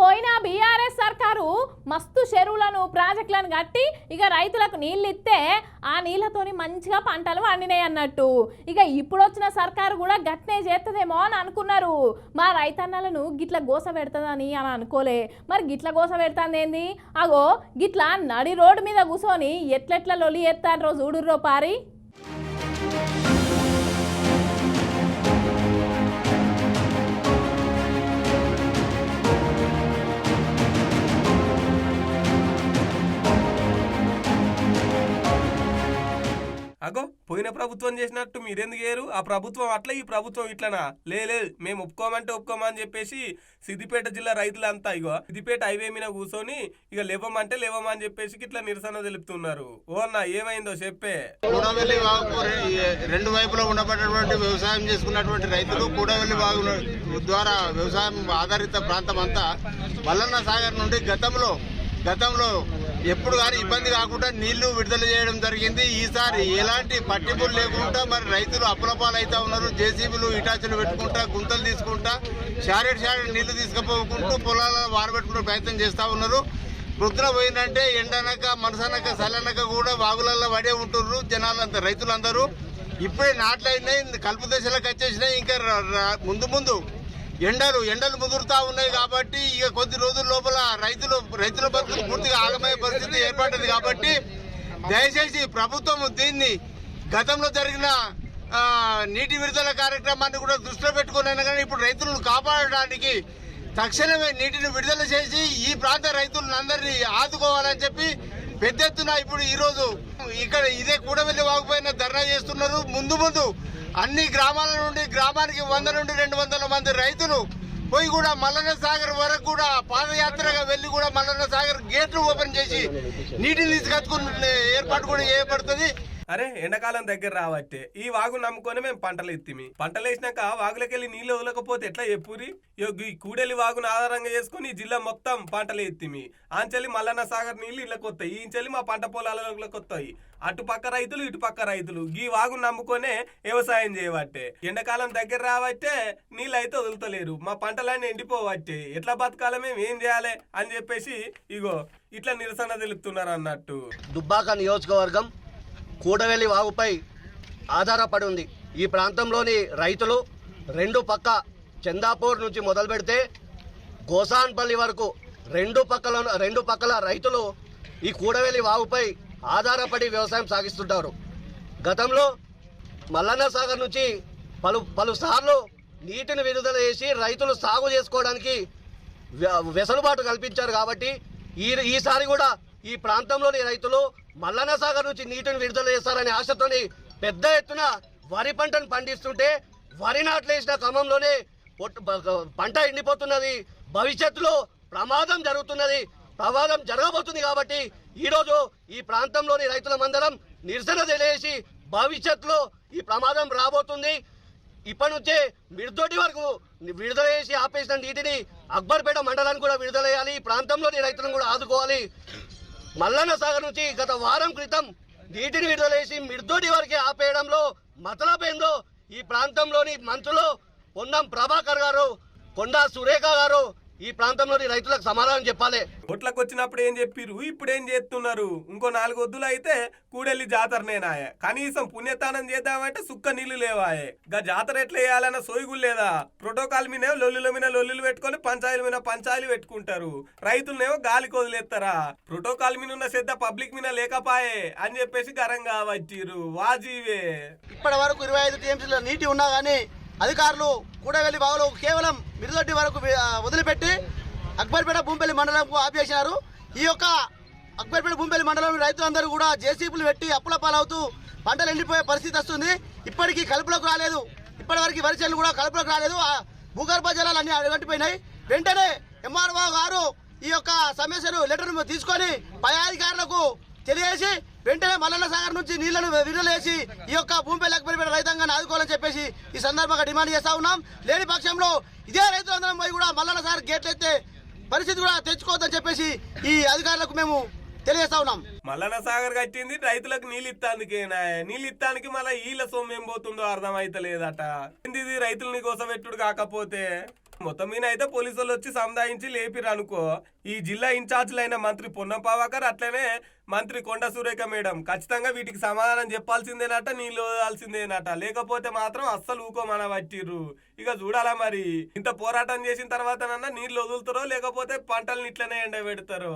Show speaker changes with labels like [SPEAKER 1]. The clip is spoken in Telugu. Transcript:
[SPEAKER 1] పోయిన బీఆర్ఎస్ సర్కారు మస్తు చెరువులను ప్రాజెక్టులను కట్టి ఇక రైతులకు నీళ్ళు ఇస్తే ఆ నీళ్ళతోని మంచిగా పంటలు పండినాయి అన్నట్టు. ఇక ఇప్పుడు వచ్చిన సర్కారు కూడా గట్నే చేస్తుందేమో అని అనుకున్నారు. మా రైతన్నలను గిట్ల గోస పెడుతుందని అని అనుకోలే. మరి గిట్ల గోస పెడుతుంది ఏంది? అగో గిట్ల నడి రోడ్డు మీద కూర్చొని ఎట్లెట్ల లొలి ఎత్తారో చూడుర్రో పారి.
[SPEAKER 2] అగో పోయిన ప్రభుత్వం చేసినట్టు మీరెందుకు చేయరు? ఆ ప్రభుత్వం అట్లా ఈ ప్రభుత్వం ఇట్లనా? లేదు మేము ఒప్పుకోమంటే ఒప్పుకోమని చెప్పేసి సిద్దిపేట జిల్లా రైతులంతా ఇగో సిద్దిపేట హైవే మీద కూర్చొని ఇక లేవమంటే లేవమని చెప్పేసి ఇట్లా నిరసన తెలుపుతున్నారు. ఓ అన్న ఏమైందో చెప్పే.
[SPEAKER 3] కూడవెల్లి వాగు రెండు వైపులా ఉండబడినటువంటి వ్యవసాయం చేసుకున్నటువంటి రైతులు కూడవెల్లి వాగు ద్వారా వ్యవసాయం ఆధారిత ప్రాంతం అంతా మల్లన్న సాగర్ నుండి గతంలో ఎప్పుడు కానీ ఇబ్బంది కాకుండా నీళ్లు విడుదల చేయడం జరిగింది. ఈసారి ఎలాంటి పట్టింపులు లేకుండా మరి రైతులు అప్పులపాలైతా ఉన్నారు. జేసీబీలు ఇటాచులు పెట్టుకుంటా గుంతలు తీసుకుంటా షారెడ్ నీళ్లు తీసుకుపోకుంటూ పొలాల వారబెట్టుకునే ప్రయత్నం చేస్తా ఉన్నారు. వృద్ధుల పోయిందంటే ఎండనక మనసనక చల్లనక కూడా వాగులలో పడే ఉంటున్నారు జనాలంతా రైతులందరూ. ఇప్పుడే నాట్లయినాయి, కలుపు దశలకు వచ్చేసినాయి. ఇంకా ముందు ఎండలు ముదురుతా ఉన్నాయి కాబట్టి ఇక కొద్ది రోజుల లోపల రైతుల బతుకులు పూర్తిగా ఆగమయ్యే పరిస్థితి ఏర్పడింది. కాబట్టి దయచేసి ప్రభుత్వం దీన్ని గతంలో జరిగిన నీటి విడుదల కార్యక్రమాన్ని కూడా దృష్టిలో పెట్టుకున్నాను. కానీ ఇప్పుడు రైతులను కాపాడడానికి తక్షణమే నీటిని విడుదల చేసి ఈ ప్రాంత రైతులందరినీ ఆదుకోవాలని చెప్పి పెద్ద ఎత్తున ఇప్పుడు ఈ రోజు ఇక్కడ ఇదే కూడవెల్లి వాగుపైన ధర్నా చేస్తున్నారు. ముందు అన్ని గ్రామాల నుండి గ్రామానికి 100 నుండి 200 మంది రైతులు పోయి కూడా మల్లన్న సాగర్ వరకు కూడా పాదయాత్రగా వెళ్లి కూడా మల్లన్న సాగర్ గేట్లు ఓపెన్ చేసి నీటిని తీసుకొచ్చుకునే ఏర్పాటు కూడా చేయబడుతుంది.
[SPEAKER 2] అరే ఎండాకాలం దగ్గర రావట్టే ఈ వాగు నమ్ముకొని మేము పంటలు వేసినాక వాగులకెళ్ళి నీళ్ళు వదలకపోతే ఎట్లా చెప్పురి? ఈ కూడెలి వాగును ఆధారంగా చేసుకుని ఈ జిల్లా మొత్తం పంటలు ఎత్తిమి. ఆంచెల్లి మల్లన్న సాగర్ నీళ్లు ఇళ్ళకి వస్తాయి, ఈంచెల్లి మా పంట పొలాలకు వస్తాయి. అటు పక్క రైతులు ఇటు పక్క రైతులు ఈ వాగును నమ్ముకొనే వ్యవసాయం చేయబట్టే ఎండాకాలం దగ్గర రావట్టే నీళ్ళు అయితే వదులుతలేరు. మా పంటలన్నీ ఎండిపోవట్టే ఎట్లా బతకాల మేము ఏం చేయాలి అని చెప్పేసి ఇగో ఇట్లా నిరసన తెలుపుతున్నారు అన్నట్టు.
[SPEAKER 4] దుబ్బాక నియోజకవర్గం కూడవెల్లి వాగుపై ఆధారపడి ఉంది. ఈ ప్రాంతంలోని రైతులు రెండు చందాపూర్ నుంచి మొదలు పెడితే గోసాన్పల్లి వరకు రెండు పక్కల రైతులు ఈ కూడవెల్లి వాగుపై ఆధారపడి వ్యవసాయం సాగిస్తుంటారు. గతంలో మల్లన్న సాగర్ నుంచి పలుసార్లు నీటిని విడుదల చేసి రైతులు సాగు చేసుకోవడానికి వెసులుబాటు కల్పించారు. కాబట్టి ఈసారి కూడా ఈ ప్రాంతంలోని రైతులు మల్లన్న సాగర్ నుంచి నీటిని విడుదల చేస్తారనే ఆశతోని పెద్ద ఎత్తున వరి పంటను పండిస్తుంటే వరి నాట్లు వేసిన క్రమంలోనే పంట ఎండిపోతున్నది. భవిష్యత్తులో ప్రమాదం జరగబోతుంది. కాబట్టి ఈరోజు ఈ ప్రాంతంలోని రైతులమందరం నిరసన తెలియజేసి భవిష్యత్తులో ఈ ప్రమాదం రాబోతుంది. ఇప్పటి నుంచే మిర్దోటి వరకు విడుదల చేసి ఆపేసిన నీటిని అక్బర్పేట మండలానికి కూడా విడుదల చేయాలి. ఈ ప్రాంతంలోని రైతులను కూడా ఆదుకోవాలి. మల్లన్న సాగర్ నుంచి గత వారం క్రితం నీటిని విడుదల చేసి మిర్దోటి వరకే ఆపేయడంలో మతలబేందో ఈ ప్రాంతంలోని మంత్రులు పొన్నం ప్రభాకర్ గారు, కొండా సురేఖ గారు ఈ ప్రాంతంలోని రైతులకు సమాధానం చెప్పాలి.
[SPEAKER 2] ఓట్లకు వచ్చినప్పుడు ఏం చెప్పిరు, ఇప్పుడు ఏం చేస్తున్నారు? ఇంకో 4 వద్దులు అయితే కూడెల్లి జాతరనేనాయ. కనీసం పుణ్యతానం చేద్దామంటే సుక్క నీళ్లు లేవాయే. గా జాతర ఎట్లా వేయాలన్న సోయిగులు లేదా? ప్రోటోకాల్ మీద లొల్లులు పెట్టుకొని పంచాయలు పెట్టుకుంటారు. రైతులనేమో గాలికి వదిలేస్తారా? ప్రోటోకాల్ మీద ఉన్న శ్రద్ధ పబ్లిక్ మీద లేకపాయే అని చెప్పేసి గరంగా వచ్చిరు. వాజీవే
[SPEAKER 5] ఇప్పటి వరకు 25 టీఎంసీల నీటి ఉన్నా గానీ అధికారులు కూడవెల్లి బాగులో కేవలం మిరుదొడ్డి వరకు వదిలిపెట్టి అక్బర్పేట భూంపల్లి మండలంకు ఆపేసినారు. ఈ యొక్క అక్బర్పేట భూంపల్లి మండలం రైతులందరూ కూడా జేసీబీలు పెట్టి అప్పుల పాలవుతూ పంటలు ఎండిపోయే పరిస్థితి వస్తుంది. ఇప్పటికీ కలుపులోకి రాలేదు. ఇప్పటి వరకు వరి చేనులు కూడా కలుపులోకి రాలేదు. భూగర్భ జలాలు అన్ని అడగట్టిపోయినాయి. వెంటనే ఎంఆర్ఓ గారు ఈ యొక్క సమస్యను లెటర్ తీసుకొని పై అధికారులకు తెలియజేసి వెంటనే మల్లన్న సాగర్ నుంచి నీళ్లను విడుదల చేసి ఈ యొక్క భూమిపై అక్బర్పేట రైతాంగాన్ని ఆదుకోవాలని చెప్పేసి ఈ సందర్భంగా డిమాండ్ చేస్తా ఉన్నాం. లేని పక్షంలో ఇదే రైతులందరం పోయి కూడా మల్లన్న సాగర్ గేట్లు ఎత్తే పరిస్థితి కూడా తెచ్చుకోవద్దని చెప్పేసి ఈ అధికారులకు మేము తెలియజేస్తా ఉన్నాం.
[SPEAKER 2] మల్లన్న సాగర్ కట్టింది రైతులకు నీళ్ళు ఇస్తానికేనా? నీళ్ళు ఇస్తానికి మళ్ళీ వీళ్ళ సొమ్ము ఏం పోతుందో అర్థం అయితలేదట. ఇది రైతులని కోసపెట్టుడు కాకపోతే మొత్తం మీద అయితే పోలీసులు వచ్చి సముదాయించి లేపిరు అనుకో. ఈ జిల్లా ఇన్ఛార్జ్లైన మంత్రి పొన్నం ప్రభాకర్ అట్లనే మంత్రి కొండ సురేఖ మేడం ఖచ్చితంగా వీటికి సమాధానం చెప్పాల్సిందేనట, నీళ్ళు వదలాల్సిందేనట. లేకపోతే మాత్రం అస్సలు ఊకోమన పట్టిర్రు. ఇక చూడాలా మరి ఇంత పోరాటం చేసిన తర్వాతనన్నా నీళ్ళు వదులుతారో లేకపోతే పంటలను ఇట్లనే ఎండబెడతారో.